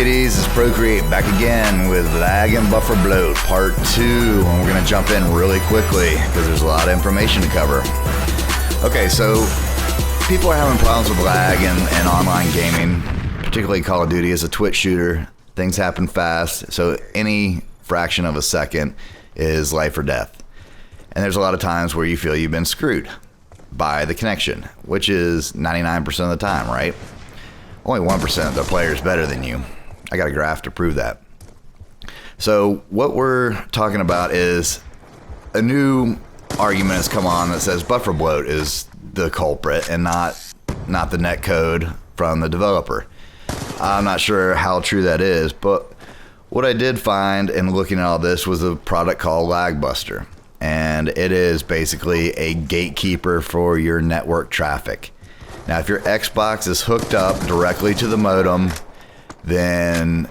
kitties? It's Procreate back again with Lag and Bufferbloat Part 2. And we're going to jump in really quickly because there's a lot of information to cover. Okay, so people are having problems with lag and online gaming, particularly Call of Duty as a Twitch shooter. Things happen fast, so any fraction of a second is life or death. And there's a lot of times where you feel you've been screwed by the connection, which is 99% of the time, right? Only 1% of the player is better than you. I got a graph to prove that. So what we're talking about is a new argument has come on that says Bufferbloat is the culprit and not the net code from the developer. I'm not sure how true that is, but what I did find in looking at all this was a product called Lagbuster, and it is basically a gatekeeper for your network traffic. Now, if your Xbox is hooked up directly to the modem, then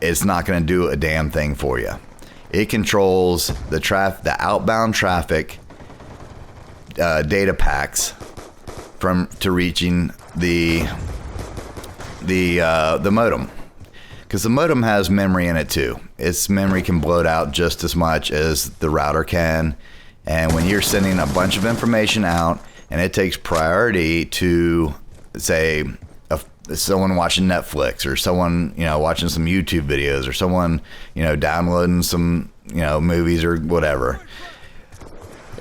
it's not going to do a damn thing for you. It controls the outbound traffic data packs to reaching the modem, because the modem has memory in it too. Its memory can bloat out just as much as the router can, and when you're sending a bunch of information out and it takes priority to, say, someone watching Netflix or someone, watching some YouTube videos or someone, downloading some, movies or whatever.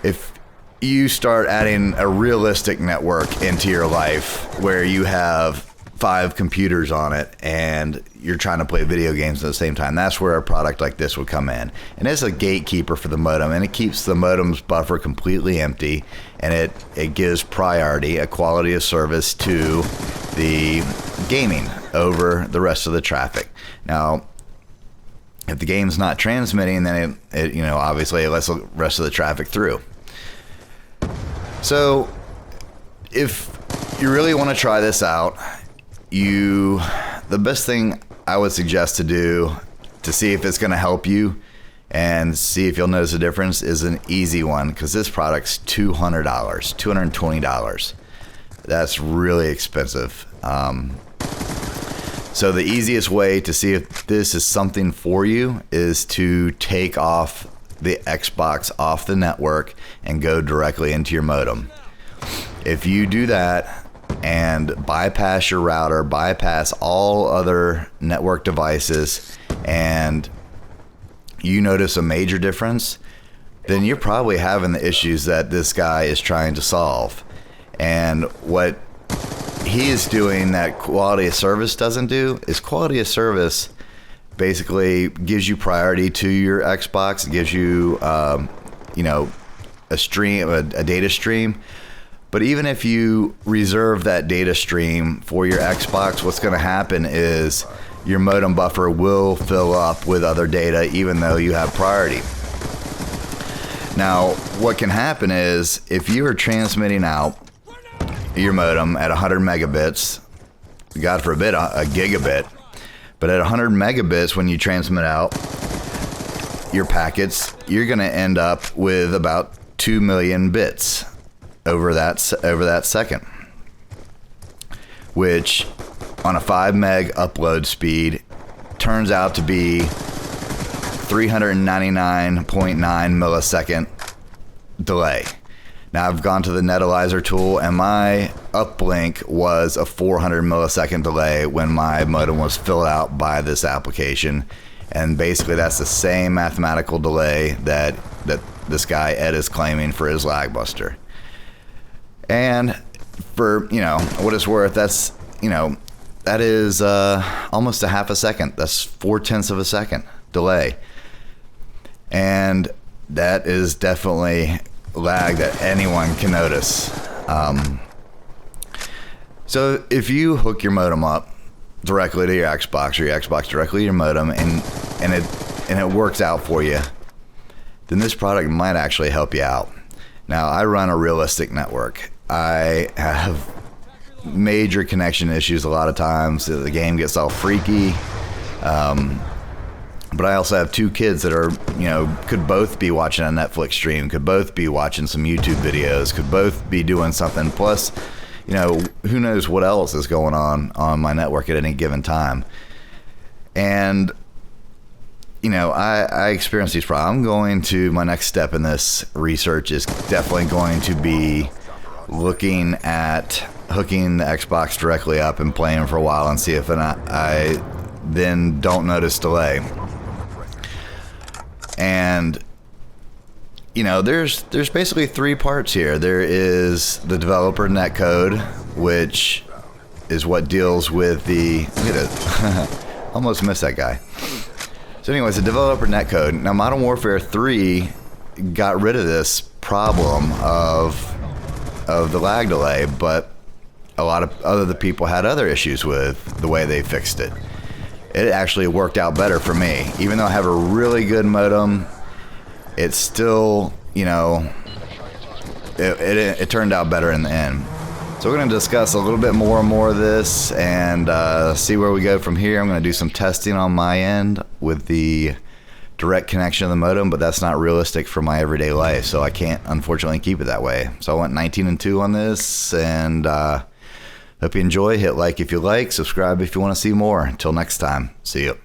If you start adding a realistic network into your life where you have 5 computers on it and you're trying to play video games at the same time, that's where a product like this would come in. And it's a gatekeeper for the modem, and it keeps the modem's buffer completely empty, and it gives priority, a quality of service to the gaming over the rest of the traffic. Now, if the game's not transmitting, then it obviously it lets the rest of the traffic through. So if you really want to try this out, the best thing I would suggest to do to see if it's going to help you and see if you'll notice a difference is an easy one, because this product's $200, $220. That's really expensive. So the easiest way to see if this is something for you is to take off the Xbox off the network and go directly into your modem. If you do that and bypass your router, bypass all other network devices, and you notice a major difference, then you're probably having the issues that this guy is trying to solve. And what he is doing that quality of service doesn't do is quality of service basically gives you priority to your Xbox. It gives you, a data stream. But even if you reserve that data stream for your Xbox, what's going to happen is your modem buffer will fill up with other data even though you have priority. Now, what can happen is if you are transmitting out your modem at 100 megabits, God forbid a gigabit, but at 100 megabits when you transmit out your packets, you're going to end up with about 2 million bits over that second, which on a 5 meg upload speed turns out to be 399.9 millisecond delay. Now, I've gone to the Netalyzer tool, and my uplink was a 400 millisecond delay when my modem was filled out by this application. And basically, that's the same mathematical delay that this guy Ed is claiming for his Lagbuster. And for, what it's worth, that's, that is almost a half a second. That's 0.4 of a second delay. And that is definitely lag that anyone can notice. So if you hook your modem up directly to your Xbox, or your Xbox directly to your modem, and it works out for you, then this product might actually help you out. Now, I run a realistic network. I have major connection issues a lot of times. The game gets all freaky. But I also have 2 kids that are, could both be watching a Netflix stream, could both be watching some YouTube videos, could both be doing something. Plus, who knows what else is going on my network at any given time. And I experienced these problems. My next step in this research is definitely going to be looking at hooking the Xbox directly up and playing for a while and see if I then don't notice delay. And there's basically three parts here. There is the developer netcode, which is what deals with the... Look at it. Almost missed that guy. So anyways, the developer netcode. Now, Modern Warfare 3 got rid of this problem of the lag delay, but a lot of other people had other issues with the way they fixed it. It actually worked out better for me. Even though I have a really good modem, it's still, it turned out better in the end. So we're going to discuss a little bit more and more of this and see where we go from here. I'm going to do some testing on my end with the direct connection of the modem, but that's not realistic for my everyday life, so I can't unfortunately keep it that way. So I went 19-2 on this, and hope you enjoy. Hit like if you like, subscribe if you want to see more. Until next time, see you.